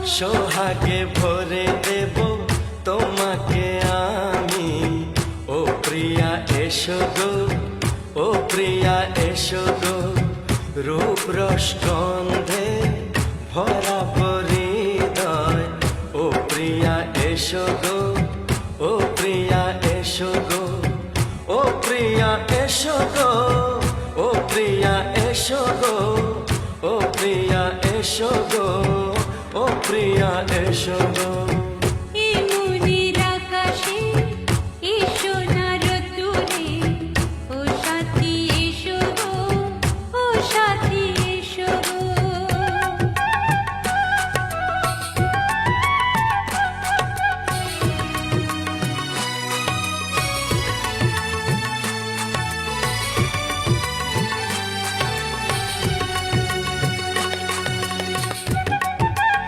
সোহাগে ভরে দেব তোমাকে আমি। ও প্রিয়া এসো গো, ও প্রিয়া এসো গো, রূপ রস গন্ধে ভরা হৃদয়। ও প্রিয়া এসো গো, ও প্রিয়া এসো গো, ও প্রিয়া এসো গো, ও প্রিয়া এসো গো, ও প্রিয়া এসো গো, ও প্রিয়া এসো গো।